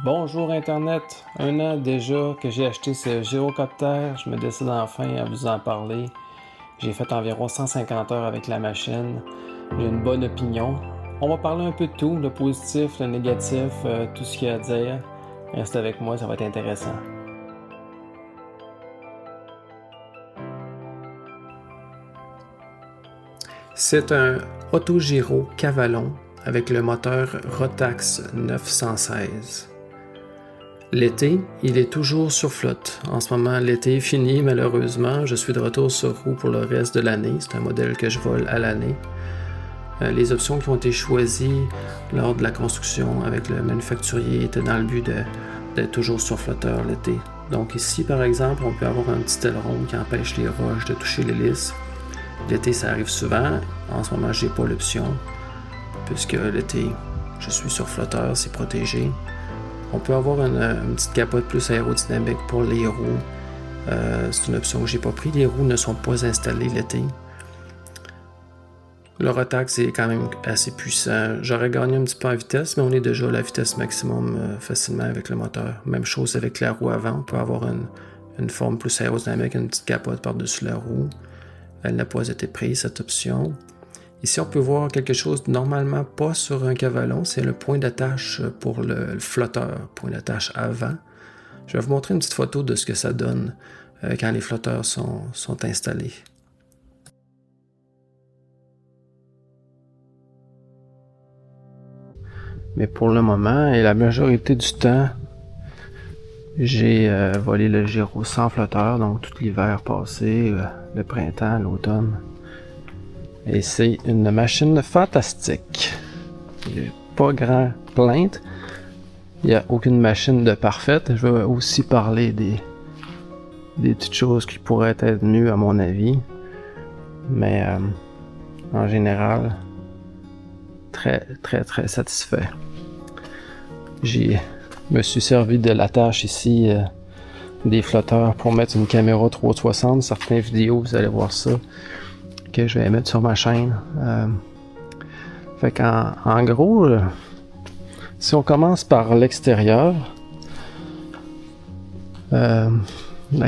Bonjour Internet, 1 an déjà que j'ai acheté ce gyrocoptère, je me décide enfin à vous en parler. J'ai fait environ 150 heures avec la machine, j'ai une bonne opinion. On va parler un peu de tout, le positif, le négatif, tout ce qu'il y a à dire. Reste avec moi, ça va être intéressant. C'est un autogyro Cavalon avec le moteur Rotax 916. L'été, il est toujours sur flotte. En ce moment, l'été est fini, malheureusement. Je suis de retour sur roue pour le reste de l'année. C'est un modèle que je vole à l'année. Les options qui ont été choisies lors de la construction avec le manufacturier étaient dans le but d'être toujours sur flotteur l'été. Donc ici, par exemple, on peut avoir un petit aileron qui empêche les roches de toucher l'hélice. L'été, ça arrive souvent. En ce moment, je n'ai pas l'option, puisque l'été, je suis sur flotteur, c'est protégé. On peut avoir une petite capote plus aérodynamique pour les roues. C'est une option que j'ai pas pris. Les roues ne sont pas installées l'été. Le Rotax est quand même assez puissant. J'aurais gagné un petit peu en vitesse, mais on est déjà à la vitesse maximum facilement avec le moteur. Même chose avec la roue avant. On peut avoir une forme plus aérodynamique, une petite capote par-dessus la roue. Elle n'a pas été prise, cette option. Ici, on peut voir quelque chose normalement pas sur un Cavalon, c'est le point d'attache pour le flotteur, point d'attache avant. Je vais vous montrer une petite photo de ce que ça donne quand les flotteurs sont installés. Mais pour le moment, et la majorité du temps, j'ai volé le gyro sans flotteur, donc tout l'hiver passé, le printemps, l'automne. Et c'est une machine fantastique. Il n'y a pas grand plainte. Il n'y a aucune machine de parfaite. Je vais aussi parler des petites choses qui pourraient être mieux à mon avis. Mais en général, très satisfait. Je me suis servi de l'attache ici des flotteurs pour mettre une caméra 360. Certaines vidéos, vous allez voir ça, que je vais mettre sur ma chaîne. Fait qu'en gros, si on commence par l'extérieur, la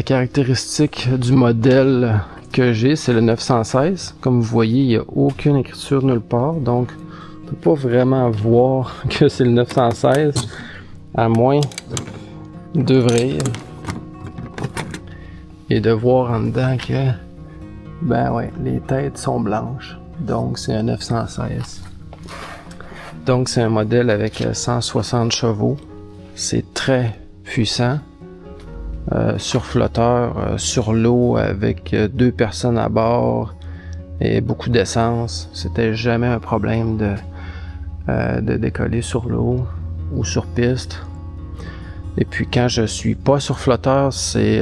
caractéristique du modèle que j'ai, c'est le 916. Comme vous voyez, il n'y a aucune écriture nulle part, donc on ne peut pas vraiment voir que c'est le 916, à moins d'ouvrir et de voir en dedans que ben ouais, les têtes sont blanches, donc c'est un 916. Donc c'est un modèle avec 160 chevaux, c'est très puissant, sur flotteur, sur l'eau avec 2 personnes à bord et beaucoup d'essence. C'était jamais un problème de décoller sur l'eau ou sur piste. Et puis quand je suis pas sur flotteur, c'est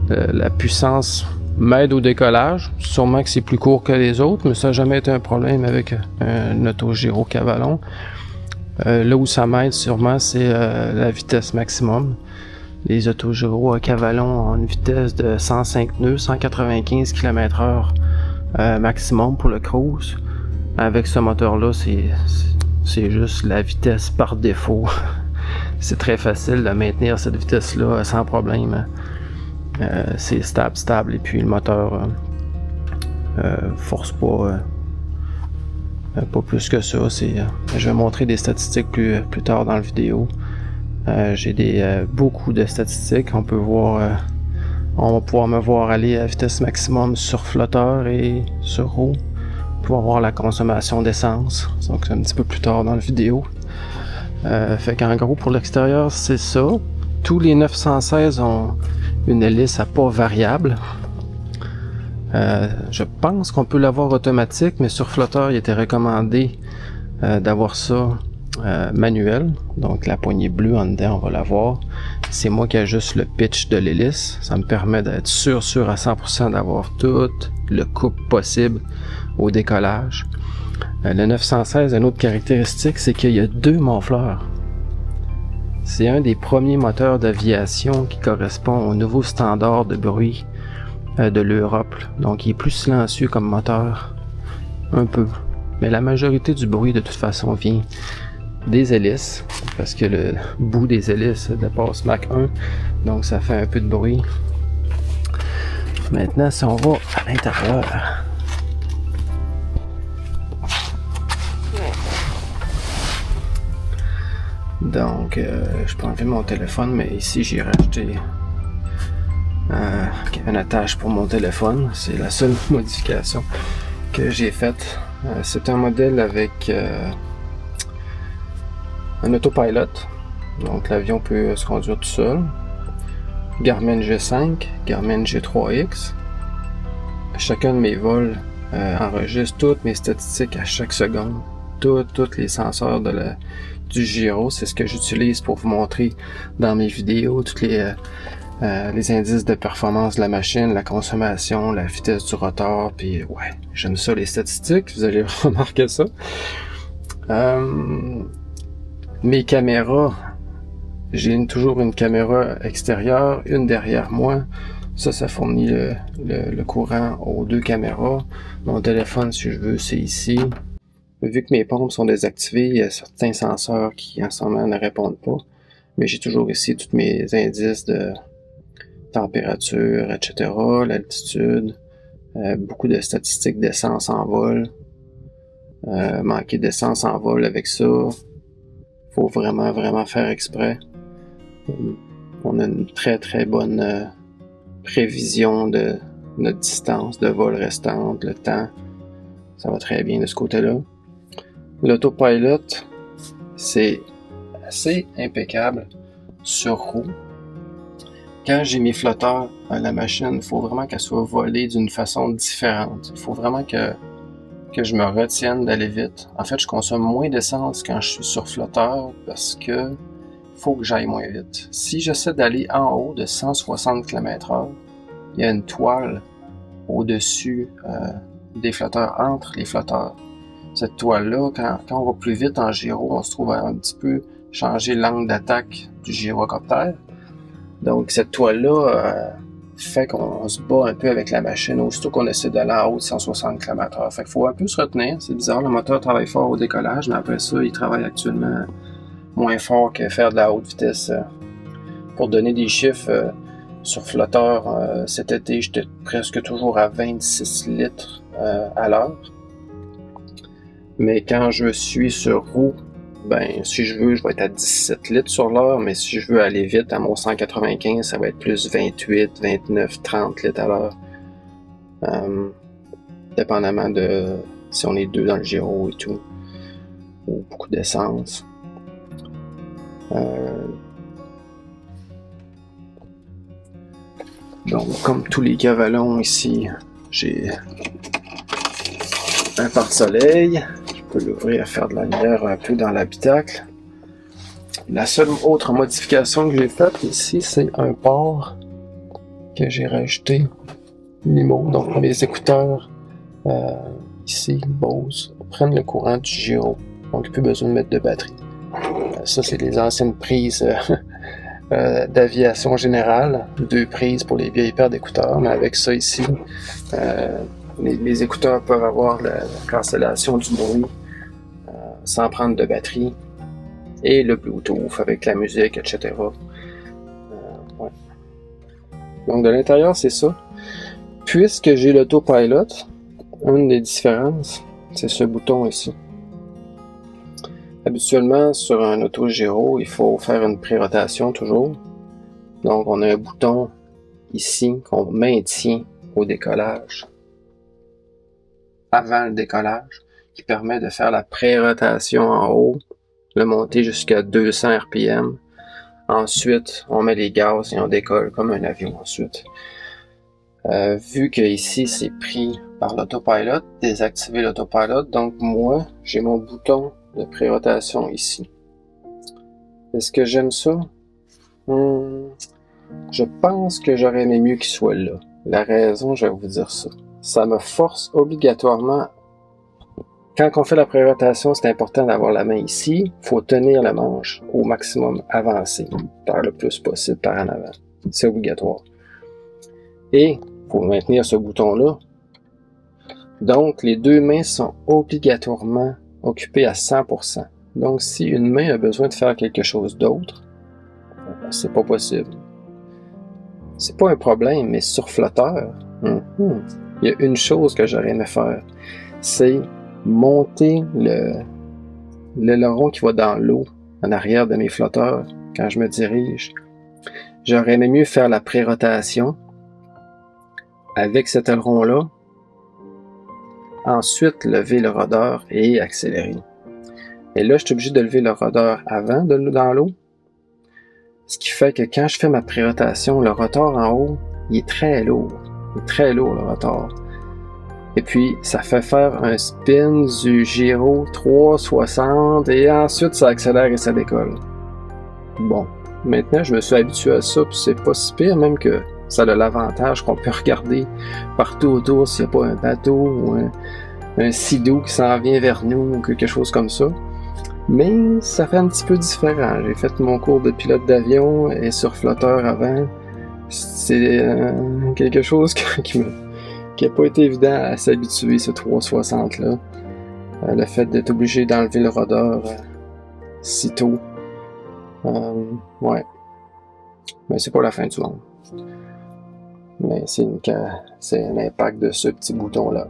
la puissance m'aide au décollage. Sûrement que c'est plus court que les autres, mais ça n'a jamais été un problème avec un autogyro Cavalon. Là où ça m'aide sûrement, c'est la vitesse maximum. Les autogyros à Cavalon ont une vitesse de 105 nœuds, 195 km/h maximum pour le cruise. Avec ce moteur-là, c'est juste la vitesse par défaut. C'est très facile de maintenir cette vitesse-là sans problème. C'est stable et puis le moteur force pas plus que ça. Je vais montrer des statistiques plus tard dans la vidéo. J'ai beaucoup de statistiques. On va pouvoir me voir aller à vitesse maximum sur flotteur et sur roue. On va voir la consommation d'essence. Donc c'est un petit peu plus tard dans la vidéo. Fait qu'en gros pour l'extérieur c'est ça. Tous les 916 ont une hélice à pas variable. Je pense qu'on peut l'avoir automatique, mais sur flotteur, il était recommandé d'avoir ça manuel. Donc la poignée bleue en dedans, on va l'avoir. C'est moi qui ajuste le pitch de l'hélice. Ça me permet d'être sûr à 100% d'avoir tout le couple possible au décollage. Le 916, une autre caractéristique, c'est qu'il y a 2 monfleurs. C'est un des premiers moteurs d'aviation qui correspond au nouveau standard de bruit de l'Europe. Donc il est plus silencieux comme moteur, un peu. Mais la majorité du bruit de toute façon vient des hélices, parce que le bout des hélices dépasse Mach 1, donc ça fait un peu de bruit. Maintenant, si on va à l'intérieur, donc je peux enlever mon téléphone, mais ici j'ai racheté une attache pour mon téléphone. C'est la seule modification que j'ai faite. C'est un modèle avec un autopilot, donc l'avion peut se conduire tout seul. Garmin G5, Garmin G3X. Chacun de mes vols enregistre toutes mes statistiques à chaque seconde. Tous les senseurs du gyro, c'est ce que j'utilise pour vous montrer dans mes vidéos, tous les indices de performance de la machine, la consommation, la vitesse du rotor, puis ouais, j'aime ça les statistiques, vous allez remarquer ça. Mes caméras, j'ai toujours une caméra extérieure, une derrière moi. Ça fournit le courant aux deux caméras. Mon téléphone, si je veux, c'est ici. Vu que mes pompes sont désactivées, il y a certains senseurs qui en ce moment ne répondent pas. Mais j'ai toujours ici tous mes indices de température, etc., l'altitude, beaucoup de statistiques d'essence en vol. Manquer d'essence en vol avec ça, faut vraiment faire exprès. On a une très bonne prévision de notre distance de vol restante, le temps. Ça va très bien de ce côté-là. L'autopilot, c'est assez impeccable sur roue. Quand j'ai mes flotteurs à la machine, il faut vraiment qu'elle soit volée d'une façon différente. Il faut vraiment que je me retienne d'aller vite. En fait, je consomme moins d'essence quand je suis sur flotteur parce que faut que j'aille moins vite. Si j'essaie d'aller en haut de 160 km/h, il y a une toile au-dessus des flotteurs, entre les flotteurs. Cette toile-là, quand on va plus vite en gyro, on se trouve à un petit peu changer l'angle d'attaque du gyrocoptère. Donc cette toile-là fait qu'on se bat un peu avec la machine aussitôt qu'on essaie d'aller en haut de 160 km/h. Fait qu'il faut un peu se retenir. C'est bizarre, le moteur travaille fort au décollage, mais après ça, il travaille actuellement moins fort que faire de la haute vitesse. Pour donner des chiffres, sur flotteur, cet été, j'étais presque toujours à 26 litres à l'heure. Mais quand je suis sur roue, ben, si je veux, je vais être à 17 litres sur l'heure, mais si je veux aller vite à mon 195, ça va être plus 28, 29, 30 litres à l'heure. Dépendamment de si on est deux dans le gyro et tout, ou beaucoup d'essence. Donc, comme tous les cavalons ici, j'ai un pare-soleil. Je peux l'ouvrir, faire de la lumière un peu dans l'habitacle. La seule autre modification que j'ai faite ici, c'est un port que j'ai rajouté Limo. Donc, mes écouteurs ici, Bose, prennent le courant du gyro. Donc, plus besoin de mettre de batterie. Ça, c'est les anciennes prises d'aviation générale. 2 prises pour les vieilles paires d'écouteurs. Mais avec ça ici, les écouteurs peuvent avoir la cancellation du bruit sans prendre de batterie. Et le Bluetooth avec la musique, etc. Ouais. Donc, de l'intérieur, c'est ça. Puisque j'ai l'autopilot, une des différences, c'est ce bouton ici. Habituellement, sur un autogyro, il faut faire une pré-rotation toujours. Donc, on a un bouton ici qu'on maintient au décollage, avant le décollage, qui permet de faire la pré-rotation en haut, le monter jusqu'à 200 RPM. Ensuite, on met les gaz et on décolle comme un avion ensuite. Vu que ici c'est pris par l'autopilot, désactiver l'autopilot, donc moi, j'ai mon bouton de pré-rotation ici. Est-ce que j'aime ça? Je pense que j'aurais aimé mieux qu'il soit là. La raison, je vais vous dire ça. Ça me force obligatoirement. Quand on fait la pré-rotation, c'est important d'avoir la main ici. Il faut tenir la manche au maximum avancé, par le plus possible par en avant. C'est obligatoire. Et il faut maintenir ce bouton-là. Donc, les deux mains sont obligatoirement occupées à 100%. Donc, si une main a besoin de faire quelque chose d'autre, c'est pas possible. C'est pas un problème, mais sur flotteur, il y a une chose que j'aurais aimé faire, c'est monter l'aileron qui va dans l'eau en arrière de mes flotteurs quand je me dirige. J'aurais aimé mieux faire la pré-rotation avec cet aileron-là, ensuite lever le rudder et accélérer. Et là, je suis obligé de lever le rudder avant dans l'eau, ce qui fait que quand je fais ma pré-rotation, le rotor en haut, il est très lourd. Il est très lourd, le rotor. Et puis, ça fait faire un spin du gyro 360 et ensuite, ça accélère et ça décolle. Bon, maintenant, je me suis habitué à ça, puis c'est pas si pire, même que ça a l'avantage qu'on peut regarder partout autour s'il n'y a pas un bateau ou un sidou qui s'en vient vers nous ou quelque chose comme ça. Mais ça fait un petit peu différent. J'ai fait mon cours de pilote d'avion et sur flotteur avant. C'est quelque chose qui n'a pas été évident à s'habituer, ce 360-là. Le fait d'être obligé d'enlever le rudder si tôt. Ouais. Mais c'est pas la fin du monde. Mais c'est un impact de ce petit bouton-là.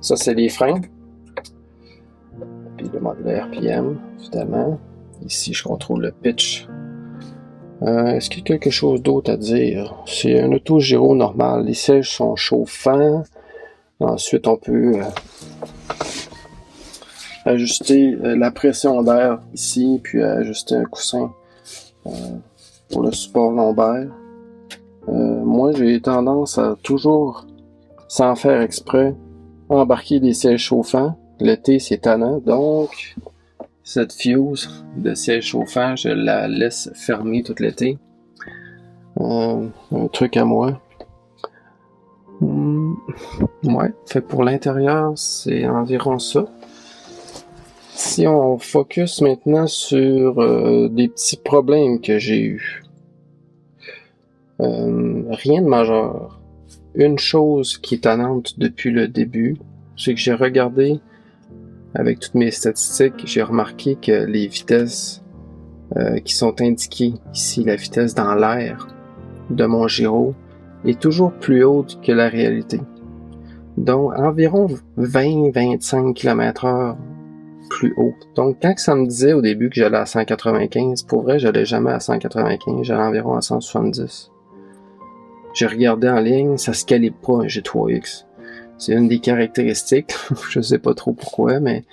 Ça, c'est les freins. Puis le mode de RPM, évidemment. Ici, je contrôle le pitch. Est-ce qu'il y a quelque chose d'autre à dire? C'est un autogyro normal. Les sièges sont chauffants. Ensuite, on peut ajuster la pression d'air ici, puis ajuster un coussin pour le support lombaire. Moi, j'ai tendance à toujours, sans faire exprès, embarquer des sièges chauffants. L'été, c'est tannant, donc cette fuse de siège chauffant, je la laisse fermer tout l'été. Un truc à moi. Ouais, fait pour l'intérieur, c'est environ ça. Si on focus maintenant sur des petits problèmes que j'ai eus. Rien de majeur. Une chose qui est tannante depuis le début, c'est que j'ai regardé avec toutes mes statistiques, j'ai remarqué que les vitesses qui sont indiquées ici, la vitesse dans l'air de mon gyro, est toujours plus haute que la réalité. Donc, environ 20-25 km/h plus haut. Donc, quand ça me disait au début que j'allais à 195, pour vrai, j'allais jamais à 195, j'allais environ à 170. J'ai regardé en ligne, ça se calibre pas un G3X. C'est une des caractéristiques, je sais pas trop pourquoi, mais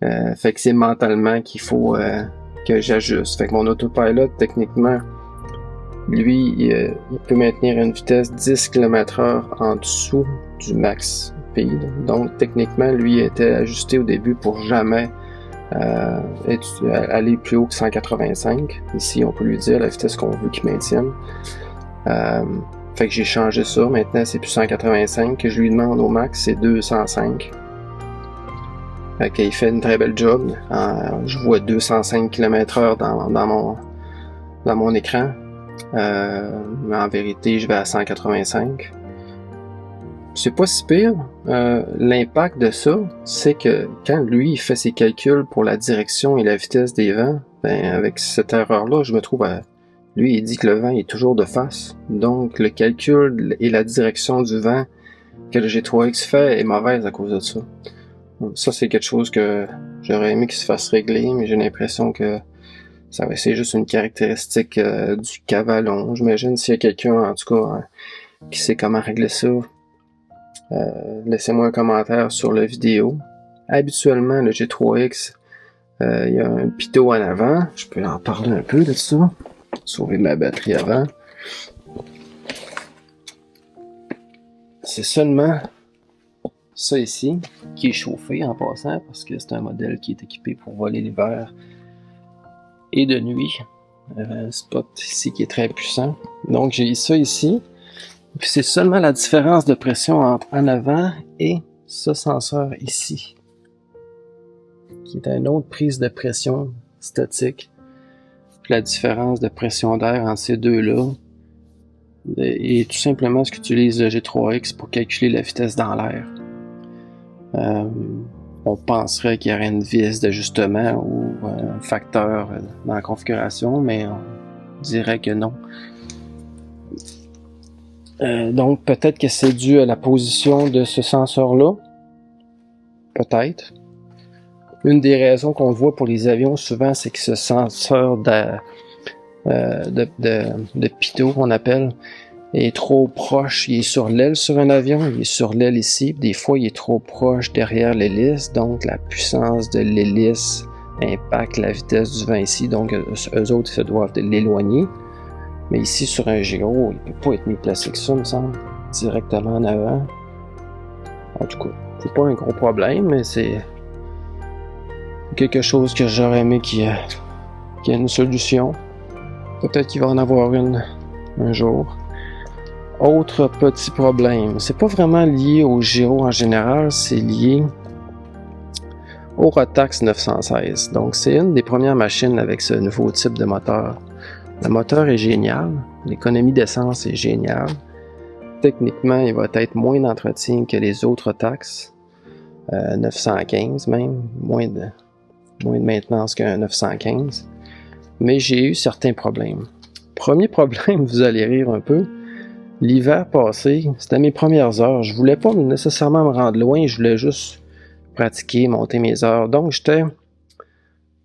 fait que c'est mentalement qu'il faut que j'ajuste. Fait que mon autopilot, techniquement, lui, il peut maintenir une vitesse 10 km/h en dessous du max speed. Donc, techniquement, lui était ajusté au début pour jamais aller plus haut que 185. Ici, on peut lui dire la vitesse qu'on veut qu'il maintienne. Fait que j'ai changé ça. Maintenant, c'est plus 185. Que je lui demande au max, c'est 205. Fait qu'il fait une très belle job. Je vois 205 km/h dans mon écran. Mais en vérité, je vais à 185. C'est pas si pire. L'impact de ça, c'est que quand lui il fait ses calculs pour la direction et la vitesse des vents, ben avec cette erreur-là, je me trouve à... Lui, il dit que le vent est toujours de face. Donc, le calcul et la direction du vent que le G3X fait est mauvaise à cause de ça. Ça, c'est quelque chose que j'aurais aimé qu'il se fasse régler, mais j'ai l'impression que c'est juste une caractéristique du cavalon. J'imagine s'il y a quelqu'un, en tout cas, qui sait comment régler ça, laissez-moi un commentaire sur la vidéo. Habituellement, le G3X, il y a un pitot en avant. Je peux en parler un peu de ça. Sauver ma batterie avant. C'est seulement ça ici qui est chauffé en passant parce que c'est un modèle qui est équipé pour voler l'hiver et de nuit. Spot ici qui est très puissant. Donc j'ai ça ici. Puis c'est seulement la différence de pression entre en avant et ce senseur ici, qui est une autre prise de pression statique. Puis la différence de pression d'air entre ces deux-là est tout simplement ce qu'utilise le G3X pour calculer la vitesse dans l'air. on penserait qu'il y aurait une vis d'ajustement ou un facteur dans la configuration, mais on dirait que non. Donc peut-être que c'est dû à la position de ce senseur-là. Peut-être. Une des raisons qu'on voit pour les avions souvent, c'est que ce senseur de pitot, on appelle, est trop proche. Il est sur l'aile sur un avion, il est sur l'aile ici. Des fois, il est trop proche derrière l'hélice, donc la puissance de l'hélice impacte la vitesse du vent ici, donc eux autres, ils se doivent de l'éloigner. Mais ici, sur un gyro, il ne peut pas être mieux placé que ça, me semble, directement en avant. En tout cas, c'est pas un gros problème, mais c'est quelque chose que j'aurais aimé qu'il y ait une solution. Peut-être qu'il va en avoir une un jour. Autre petit problème, c'est pas vraiment lié au gyro en général, c'est lié au Rotax 916. Donc c'est une des premières machines avec ce nouveau type de moteur. Le moteur est génial, l'économie d'essence est géniale. Techniquement, il va être moins d'entretien que les autres Rotax, 915 même, moins de maintenance qu'un 915. Mais j'ai eu certains problèmes. Premier problème, vous allez rire un peu. L'hiver passé, c'était mes premières heures. Je voulais pas nécessairement me rendre loin, je voulais juste pratiquer, monter mes heures. Donc j'étais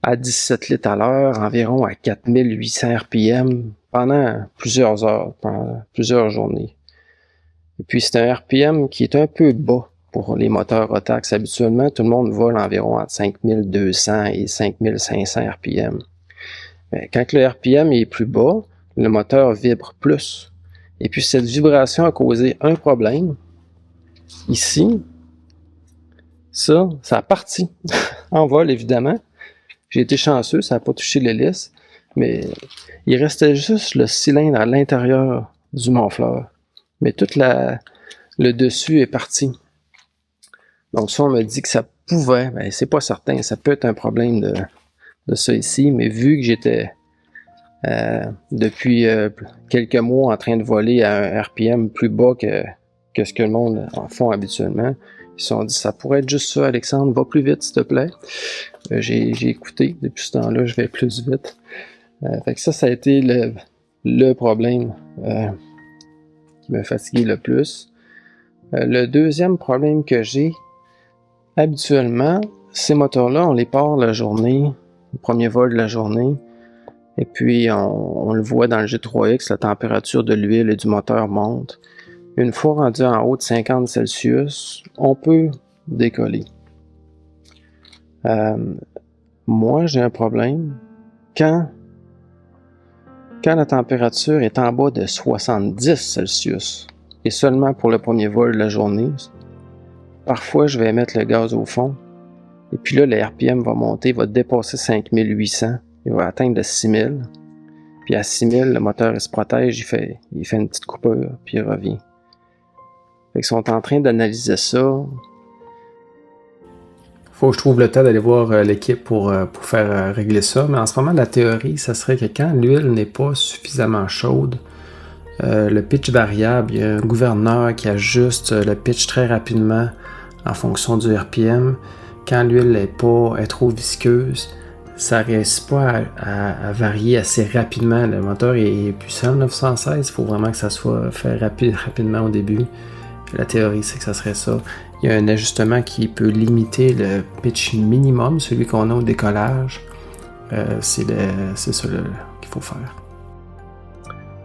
à 17 litres à l'heure, environ à 4800 RPM pendant plusieurs heures, pendant plusieurs journées. Et puis c'est un RPM qui est un peu bas pour les moteurs Rotax. Habituellement, tout le monde vole environ entre 5200 et 5500 RPM. Mais quand le RPM est plus bas, le moteur vibre plus. Et puis cette vibration a causé un problème. Ici, ça a parti en vol évidemment. J'ai été chanceux, ça n'a pas touché l'hélice, mais il restait juste le cylindre à l'intérieur du mont-fleur. Mais tout le dessus est parti. Donc ça, on me dit que ça pouvait, c'est pas certain, ça peut être un problème de ça ici, mais vu que j'étais depuis quelques mois en train de voler à un RPM plus bas que ce que le monde en font habituellement, ils se sont dit, ça pourrait être juste ça, Alexandre, va plus vite, s'il te plaît. J'ai écouté, depuis ce temps-là, je vais plus vite. Fait que ça a été le problème qui m'a fatigué le plus. Le deuxième problème que j'ai, habituellement, ces moteurs-là, on les part la journée, le premier vol de la journée, et puis on le voit dans le G3X, la température de l'huile et du moteur monte. Une fois rendu en haut de 50 Celsius, on peut décoller. Moi, j'ai un problème. Quand la température est en bas de 70 Celsius, et seulement pour le premier vol de la journée, parfois je vais mettre le gaz au fond, et puis là, le RPM va monter, va dépasser 5800, il va atteindre le 6000, puis à 6000, le moteur il se protège, il fait une petite coupure, puis il revient. Fait qu'ils sont en train d'analyser ça. Faut que je trouve le temps d'aller voir l'équipe pour faire régler ça. Mais en ce moment, la théorie, ça serait que quand l'huile n'est pas suffisamment chaude, le pitch variable, il y a un gouverneur qui ajuste le pitch très rapidement en fonction du RPM. Quand l'huile est trop visqueuse, ça ne réussit pas à varier assez rapidement. Le moteur est puissant, 916, il faut vraiment que ça soit fait rapidement au début. La théorie, c'est que ça serait ça. Il y a un ajustement qui peut limiter le pitch minimum, celui qu'on a au décollage. C'est ça qu'il faut faire.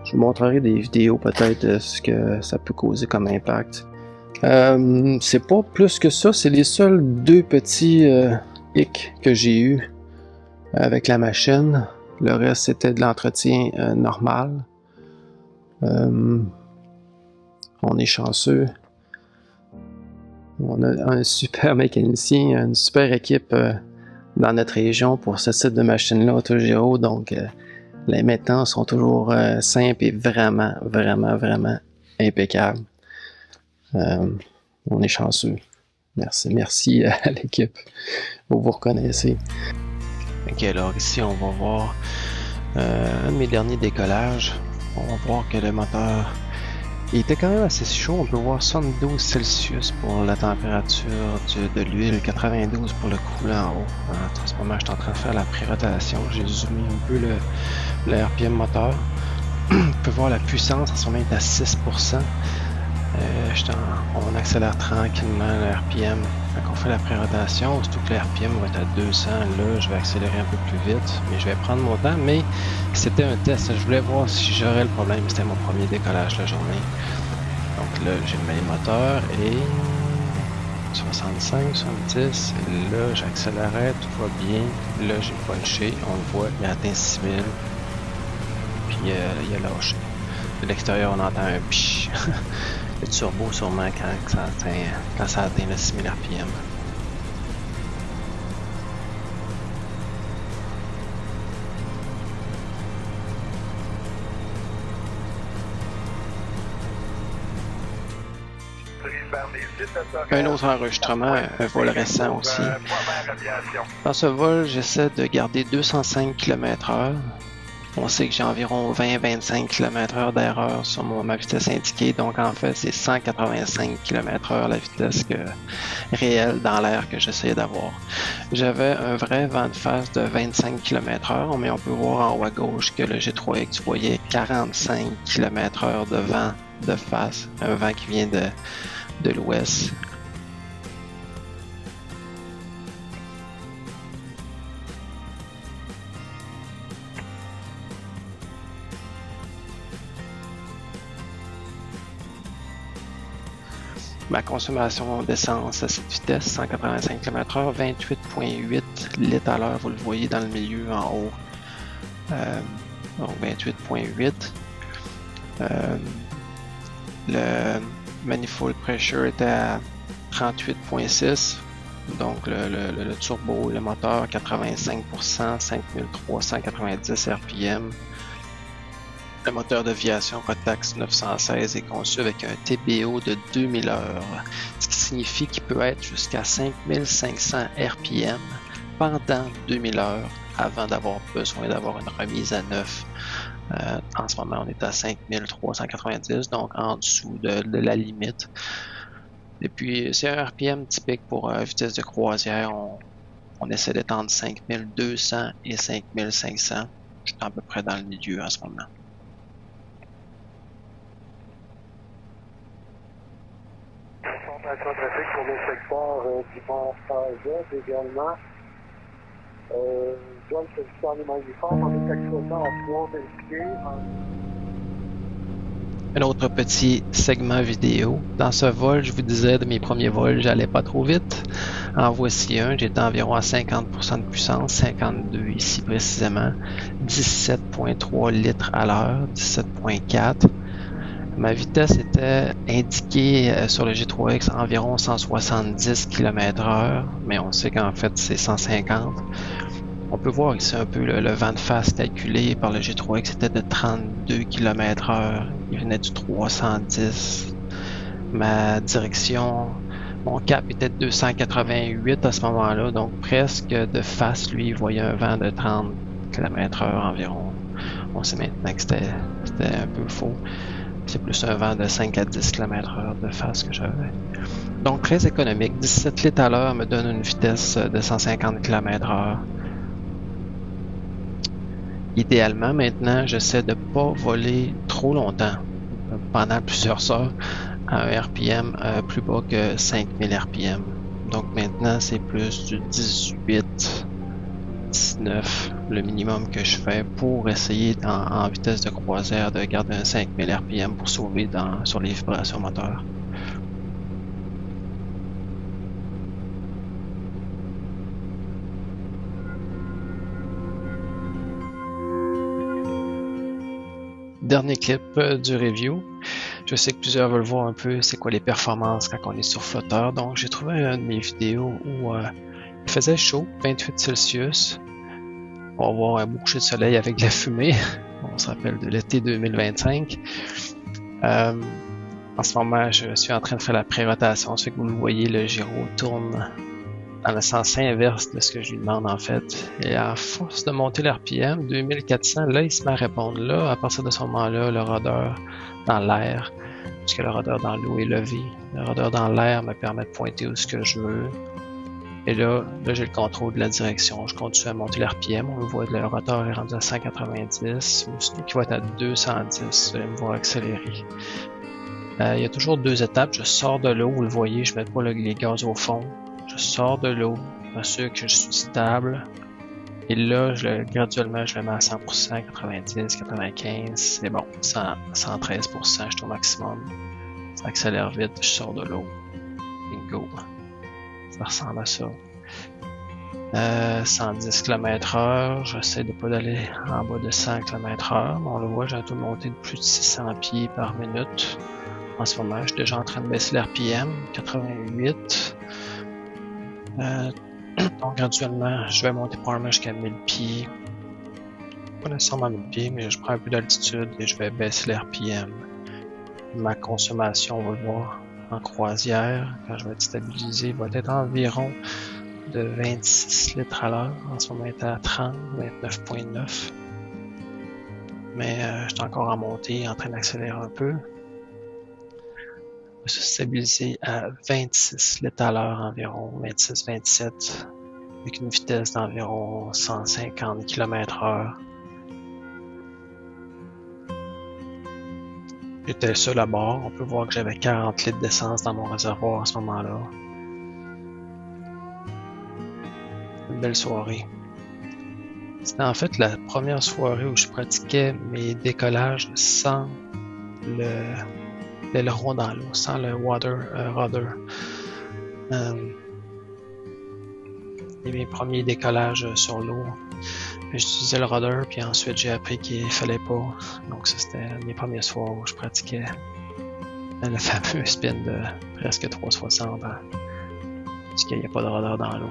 Je vous montrerai des vidéos peut-être de ce que ça peut causer comme impact. C'est pas plus que ça, c'est les seuls deux petits hicks que j'ai eu avec la machine. Le reste, c'était de l'entretien normal. On est chanceux. On a un super mécanicien, une super équipe dans notre région pour ce type de machine-là, Autogiro. Donc, les maintenances sont toujours simples et vraiment, vraiment, vraiment impeccables. On est chanceux. Merci à l'équipe. Vous vous reconnaissez. Ok, alors ici, on va voir un de mes derniers décollages. On va voir que le moteur Il était quand même assez chaud, on peut voir 72 Celsius pour la température de l'huile, 92 pour le coolant en haut. En ce moment, je suis en train de faire la pré-rotation, j'ai zoomé un peu le RPM moteur. On peut voir la puissance, en ce moment, il est à 6%. On accélère tranquillement le RPM. Quand on fait la pré-rotation, surtout que le RPM va être à 200, là, je vais accélérer un peu plus vite, mais je vais prendre mon temps. Mais c'était un test, je voulais voir si j'aurais le problème. C'était mon premier décollage de la journée. Donc là, j'ai mis les moteurs et 65, 70. Et là, j'accélérais, tout va bien. Là, j'ai punché, on le voit, il a atteint 6000. Puis il a lâché. De l'extérieur, on entend un pich. Le turbo, sûrement, quand ça atteint le 6000 RPM. Un autre enregistrement, un vol récent aussi. Dans ce vol, j'essaie de garder 205 km/h. On sait que j'ai environ 20-25 km/h d'erreur sur ma vitesse indiquée, donc en fait c'est 185 km/h la vitesse réelle dans l'air que j'essayais d'avoir. J'avais un vrai vent de face de 25 km/h, mais on peut voir en haut à gauche que le G3X voyait 45 km/h de vent de face, un vent qui vient de l'ouest. Ma consommation d'essence à cette vitesse, 185 km/h, 28,8 litres à l'heure, vous le voyez dans le milieu en haut. Donc 28,8. Le manifold pressure était à 38,6. Donc le turbo, le moteur 85%, 5390 RPM. Le moteur d'aviation Rotax 916 est conçu avec un TBO de 2000 heures, ce qui signifie qu'il peut être jusqu'à 5500 RPM pendant 2000 heures avant d'avoir besoin d'avoir une remise à neuf. En ce moment, on est à 5390, donc en dessous de la limite. Et puis, c'est un RPM typique pour vitesse de croisière. On essaie d'être entre 5200 et 5500. Je suis à peu près dans le milieu en ce moment. Information trafic pour le secteur du Mont-Fazette également. John, c'est le en uniforme, on est actuellement à 3 vérifiés. Un autre petit segment vidéo. Dans ce vol, je vous disais de mes premiers vols, j'allais pas trop vite. En voici un, j'étais environ à 50% de puissance, 52 ici précisément, 17,3 litres à l'heure, 17,4. Ma vitesse était indiquée sur le G3X environ 170 km/h, mais on sait qu'en fait c'est 150. On peut voir ici un peu le vent de face calculé par le G3X, c'était de 32 km/h. Il venait du 310. Ma direction, mon cap était de 288 à ce moment-là, donc presque de face, lui, il voyait un vent de 30 km/h environ. On sait maintenant que c'était un peu faux. C'est plus un vent de 5 à 10 km/h de face que j'avais. Donc très économique. 17 litres à l'heure me donne une vitesse de 150 km/h. Idéalement, maintenant, j'essaie de ne pas voler trop longtemps, pendant plusieurs heures, à un RPM plus bas que 5000 RPM. Donc maintenant, c'est plus du 18, 19, le minimum que je fais pour essayer en vitesse de croisière de garder un 5000 RPM pour sauver sur les vibrations moteurs. Dernier clip du review. Je sais que plusieurs veulent voir un peu c'est quoi les performances quand on est sur flotteur. Donc j'ai trouvé une de mes vidéos où il faisait chaud, 28 Celsius. On va voir un beau coucher de soleil avec de la fumée. On se rappelle de l'été 2025. En ce moment, je suis en train de faire la pré-rotation. Ce que vous le voyez, le gyro tourne dans le sens inverse de ce que je lui demande en fait. Et à force de monter l'RPM, 2400, là, il se met à répondre. Là, à partir de ce moment-là, le rudder dans l'air, puisque le rudder dans l'eau est levé, le rudder dans l'air me permet de pointer où ce que je veux. Et là j'ai le contrôle de la direction. Je continue à monter l'RPM. On le voit, le rotor est rendu à 190. Aussitôt qu'il va être à 210, il va me voir accélérer. Il y a toujours deux étapes. Je sors de l'eau, vous le voyez, je ne mets pas les gaz au fond. Je sors de l'eau, je m'assure que je suis stable. Et là, graduellement, je le mets à 100%, 90, 95. C'est bon, 113%, je suis au maximum. Ça accélère vite, je sors de l'eau. Bingo. Ça ressemble à ça. 110 km/h, j'essaie de pas d'aller en bas de 100 km/h. On le voit, j'ai un taux de montée de plus de 600 pieds par minute. En ce moment, je suis déjà en train de baisser l'RPM, 88. Donc graduellement, je vais monter probablement jusqu'à 1000 pieds. Pas nécessairement 1000 pieds, mais je prends un peu d'altitude et je vais baisser l'RPM. Ma consommation, on va le voir, en croisière, quand je vais être stabilisé, va être environ de 26 litres à l'heure. En ce moment, il est à 30, 29.9. Mais je suis encore en montée, en train d'accélérer un peu. Je vais se stabiliser à 26 litres à l'heure environ, 26-27, avec une vitesse d'environ 150 km/h. J'étais seul à bord. On peut voir que j'avais 40 litres d'essence dans mon réservoir à ce moment-là. Une belle soirée. C'était en fait la première soirée où je pratiquais mes décollages sans l'aileron dans l'eau, sans le rudder. Et mes premiers décollages sur l'eau, j'utilisais le rudder, puis ensuite j'ai appris qu'il fallait pas. Donc ça, c'était mes premiers soirs où je pratiquais le fameux spin de presque 360, puisqu'il n'y a pas de rudder dans l'eau.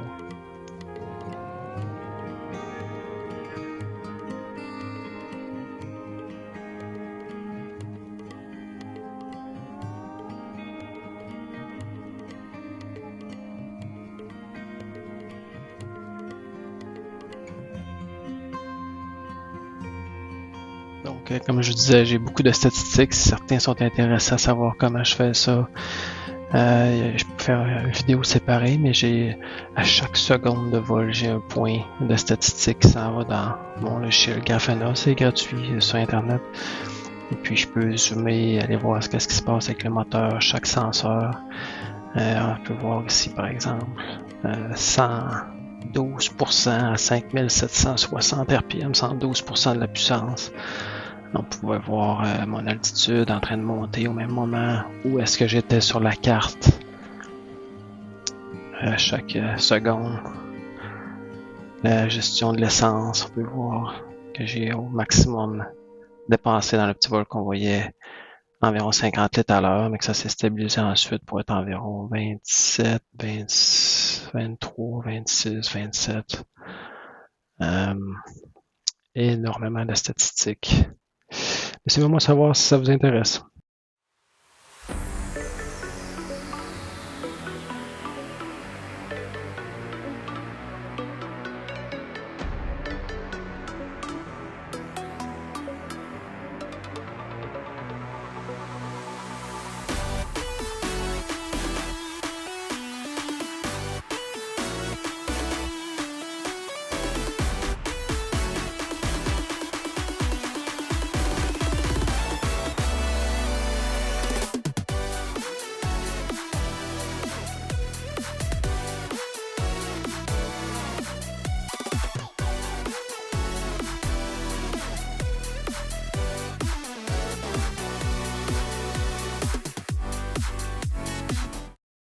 Donc, comme je disais, j'ai beaucoup de statistiques. Si certains sont intéressés à savoir comment je fais ça, je peux faire une vidéo séparée, mais à chaque seconde de vol, j'ai un point de statistiques qui s'en va dans mon logiciel Grafana. C'est gratuit sur Internet. Et puis, je peux zoomer, aller voir ce qui se passe avec le moteur, chaque senseur. On peut voir ici, par exemple, 112% à 5760 RPM, 112% de la puissance. On pouvait voir mon altitude en train de monter au même moment où est-ce que j'étais sur la carte à chaque seconde. La gestion de l'essence, on peut voir que j'ai au maximum dépensé dans le petit vol qu'on voyait environ 50 litres à l'heure, mais que ça s'est stabilisé ensuite pour être environ 27, 23, 26, 27. Énormément de statistiques. Laissez-moi savoir si ça vous intéresse.